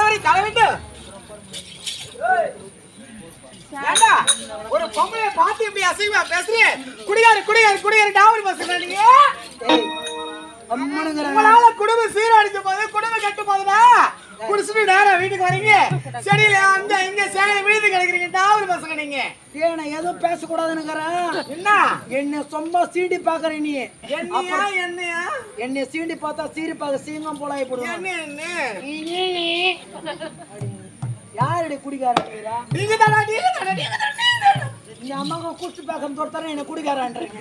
தலைவரை தலைவிட்டு ஒரு பொம்பளைய பார்த்து இப்படி அசைவா பேசுறீங்க. குடிகாரு குடிகாரு குடிகாரு டாவல் பசங்க நீங்க. உங்களால குடும்பம் சீரழிஞ்ச போது குடும்பம் கெட்டு போகுதா? குடிச்சிட்டு நேரா வீட்டுக்கு வரீங்க. சரியில்ல அங்க இங்க சேகர வீட்டுக்கு கிடைக்கிறீங்க டாவல் பசங்க நீங்க. நான் எதுவும் பேசக்கூடாதுன்னுக்கிறேன். என்ன என்ன சும்மா சீண்டி பாக்குற நீ? என்னையா என்னையா என்னை சீண்டி பார்த்தா சீரி பார்க்க சீங்கம் போல ஆயிப்படும். என்ன யாரடி குடிக்காரா? நீங்க தானா நீங்க தானா நீங்க தானா நீ அம்மாவை கூட்டு பார்க்க தோர்த்தானே என்ன குடிக்காரன்றீங்க.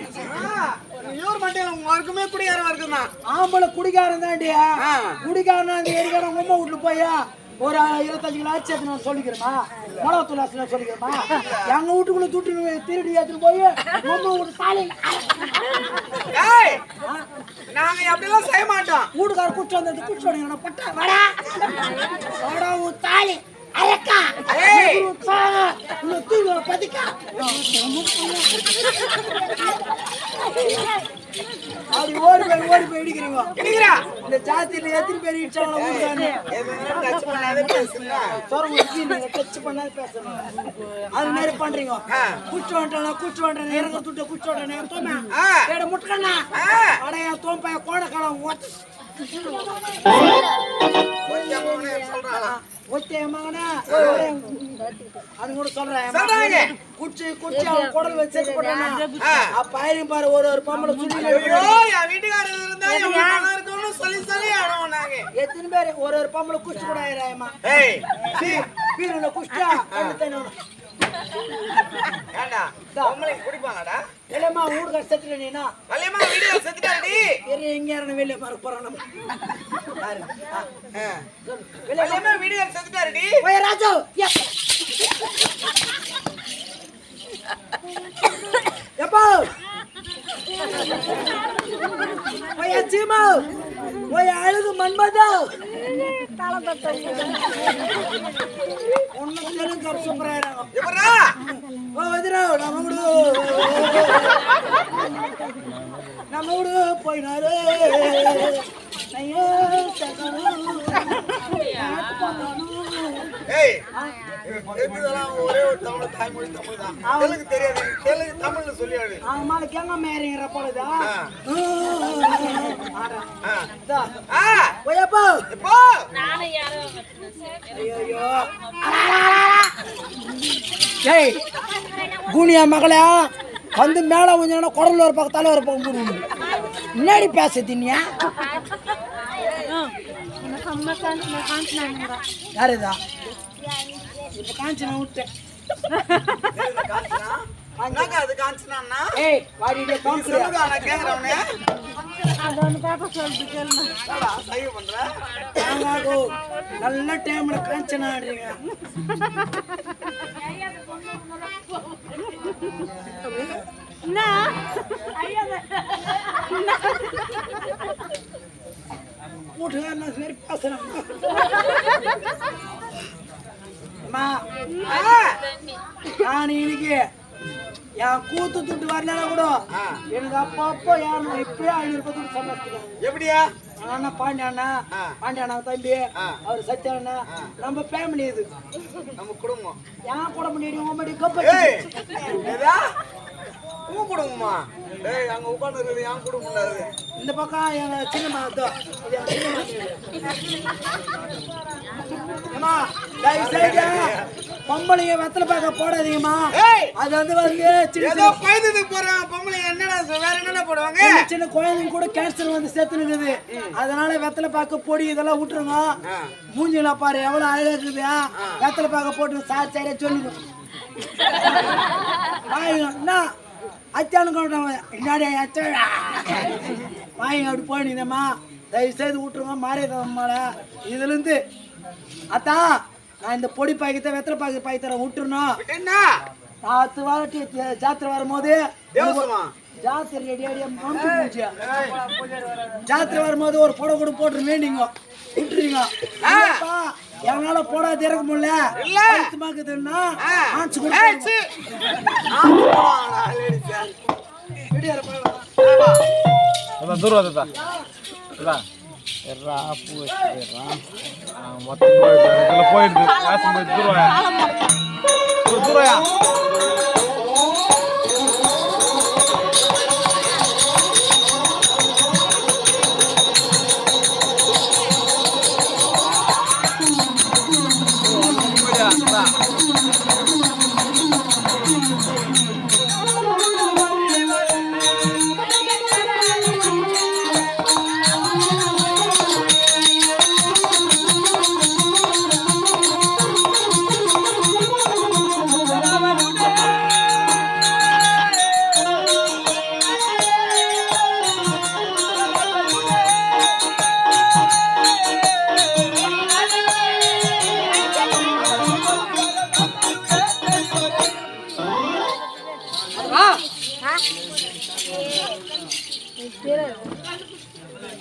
இவர் மட்டும் உங்களுக்குமே குடிகாரன் இருக்குமா? ஆம்பளை குடிக்காரன் தாண்டியா? குடிக்காரனா அந்த எரிக்காரன் உங்க வீட்டுல போயா ஒரு 25 கிலோ ஆச்சு நான் சொல்லிக்கிறேமா? மிளகாத்தூள் ஆச்சு நான் சொல்லிக்கிறேமா? எங்க வீட்டுக்குள்ள தூட்டு திருடி ஏத்துட்டு போய் உங்க வீட்டு சாலை நாங்க அப்படிலாம் செய்ய மாட்டோம். வீட்டுக்கார குச்சி வந்து குச்சி வடிங்க பட்டா வடா வடா உன் தாலி அயக்கா தூங்க பதிக்கா அப்படி ஓடி போய் இடிக்கிறீங்க. இந்த ஜாத்தியில எத்தனை பேர் இடிச்சாங்களோ டச் பண்ணாது பேசணும். அது மாதிரி பண்றீங்க. குச்சி வந்துட்டேன் இறங்க துட்ட குச்சி வந்துட்டேன் தோமா முட்டுக்கண்ணா அடையா தோம்பைய கோடைக்காலம் ஓட்டு அது கூட சொல்றேன். குச்சி குச்சி அவன் குடல் வச்சு போட்டானா அப்ப ஆயிரம் பாரு ஒரு பொம்பளை எத்தனை பேரு ஒரு பொம்பளை குச்சி கூட ஆயிராயமா பீருல குச்சிட்டா இல்லம்மா ஊடுகார செத்துல நீனா எங்க யாரும் வெளியே பாரு போறான் ராஜா எப்போ அழகு மன்மதா ஒன்னு தெரிஞ்ச சூப்பரா நம்ம விடு போயினாரு ஒரே ஒரு தமிழ் தாய்மொழி தமிழ் தான். அவளுக்கு தெரியாது தெலுங்கு தமிழ்ல சொல்லியாடு. ஆமால கேங்க மேரிங்கற போலதா. ஓயப்பா எப்போ நானே யாரோ ஐயோ ஏய் குனியா மகளே வந்து மேல கொஞ்சம் குடல்ல ஒரு பக்கம் தலை ஒரு பக்கம் போடுங்க. முன்னாடி பேச தின்னியா யாருதா இப்ப காஞ்சனா விட்டேன். அது காஞ்சனா ஏய் வாடிடே காஞ்சனா நான் கேக்குறவனே அது வந்து பேப்பர் சொல்லிட்டு கேளுங்க. சைவ பண்ற ஆமாகோ நல்ல டைம்ல காஞ்சனா ஆடுறீங்க. என்ன ஐயா மூட்டை நான் சரி பேசுறேன். நான் இன்னைக்கு என் கூத்து துட்டு வரலன்னா கூட எனக்கு அப்பப்போ யாரும் இப்பயே 500 ரூபாய் துட்டு சம்பாதிச்சுக்கேன். எப்படியா அண்ணா பாண்டியண்ணா தம்பி அவர் சத்யாண்ணா நம்ம ஃபேமிலி இது நம்ம குடும்பம். என் கூட முன்னாடி உன் குடும்பமா அங்க உட்கார்ந்து என் குடும்பம். இந்த பக்கம் எங்க சின்னம்மா பொம்பளைங்க வெத்தலை பாக்க போடாதீங்கம்மா. அது வந்து போடுவாங்க சின்ன குழந்தைங்க கூட கேன்சர் வந்து சேர்த்து இருக்குது. அதனால வெத்தலை பாக்க பொடி இதெல்லாம் விட்டுருங்க. மூஞ்சில பாரு எவ்வளவு அழகா இருக்குது. வெத்தலை பாக்க போட்டு சாரியா சொல்லுங்க அச்சானு முன்னாடி வாங்கி அப்படி போனீங்கம்மா தயவு செய்து விட்டுருங்க. மாறியதம்மால இதுல இருந்து அத்தா நான் இந்த பொடி பாக்கத்தை வெத்தலை பாக்கி தரேன் விட்டுருணும். 10 வாரட்டி ஜாத்திரை வரும்போது ஜாத்திரை ஜாத்திரை வரும்போது ஒரு புடவை கூட போட்டு வேண்டிங்க விட்டுறீங்க. என்னால போடாது இறக்க முடியல ஆச்சு மொத்தம் போயிடுது காசு போய் தூரவாயா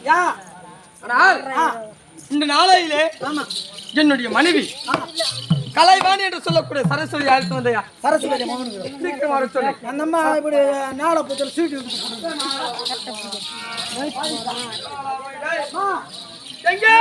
யா ஆனால் இந்த நாளையிலே ஆமா என்னுடைய மனைவி கலைவாணி என்று சொல்லக்கூடிய சரஸ்வதி அழைத்து வந்தையா சரஸ்வதி மகனுக்கு சீக்கிரம் வர சொல்லு அந்த அம்மா இப்படி நாளை புத்தர் சீட்டு எங்கே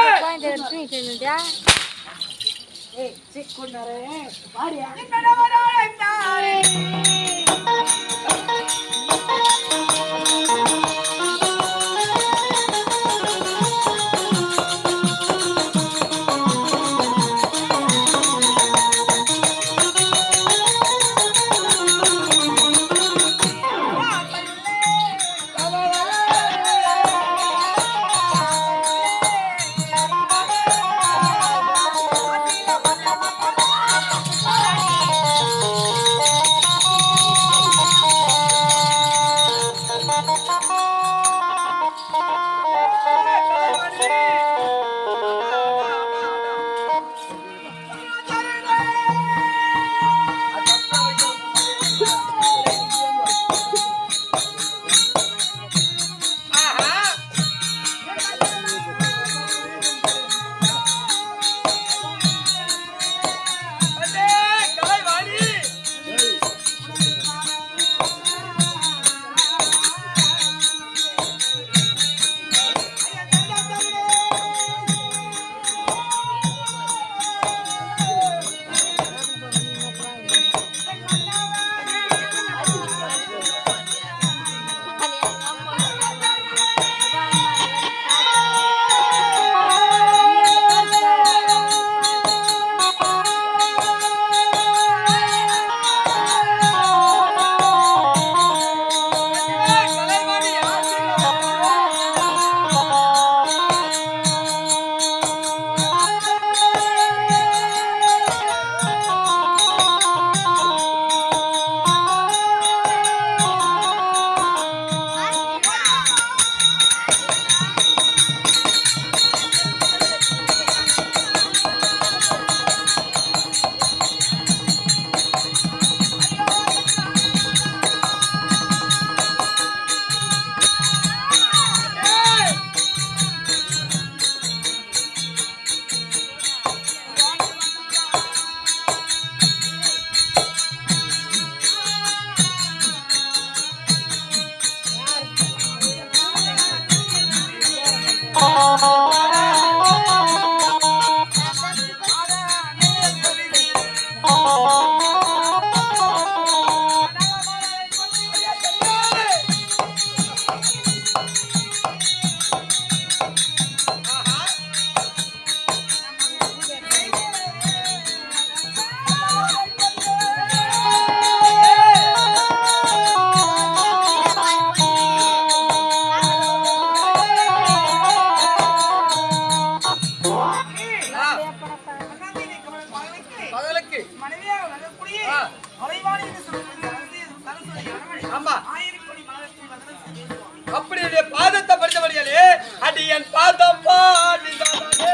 அப்படியே பாதத்தை படித்தபடியாலே அடி என் பாதம் பாடினாலே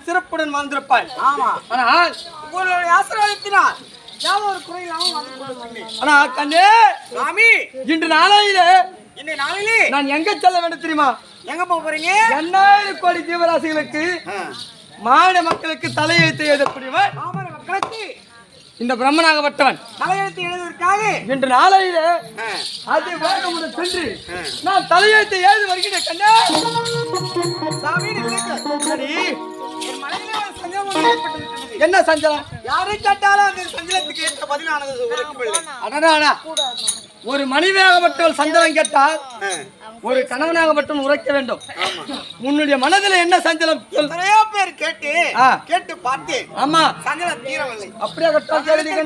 சிறப்புடன் வாழ்ந்திருப்பாள். ஆமா. ஆனால் உங்களுடைய ஆசீர்வாதத்தினால் யாவும் ஒரு குறை இல்லாமல் வாழ்ந்து கொண்டிருக்கிறேன். ஆனா கண்ணே சாமி, இன்று நாளையிலே நான் எங்க செல்ல வேண்டும் தெரியுமா? எங்க போக போறீங்க? 8000 கோடி ஜீவராசிகளுக்கு மாநில மக்களுக்கு தலையெழுத்து எழுதக்கூடியவன் மக்களுக்கு இந்த பிரம்மனாகப்பட்டவன் தலையெழுத்து எழுதுவதற்காக இன்று நாளையிலே அது வேகமுடன் சென்று நான் தலையெழுத்து எழுதி வருகிறேன். கண்ணே சாமி, சரி, என் மனைவியிலே ஒரு சஞ்சலம் ஏற்பட்டிருக்கிறது. என்ன சஞ்சலம்? யாரை கேட்டாலும் அந்த சஞ்சலத்துக்கு ஏற்ற பதிலானது. அடடா, ஒரு மனைவியாகப்பட்டவள் சஞ்சலம் கேட்டால் ஒரு கணவனாகப்பட்டவன் உரைக்க வேண்டும். உன்னுடைய மனதில் என்ன சஞ்சலம்? நிறைய பேர் கேட்டு பார்த்தேன். ஆமா, சஞ்சலம் தீரவில்லை. அப்படியே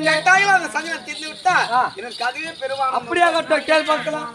கேட்டாலும் அந்த சஞ்சலம் தீர்ந்து விட்டா எனக்கு அதுவே பெருவான். அப்படியே கேள்வி பார்க்கலாம்.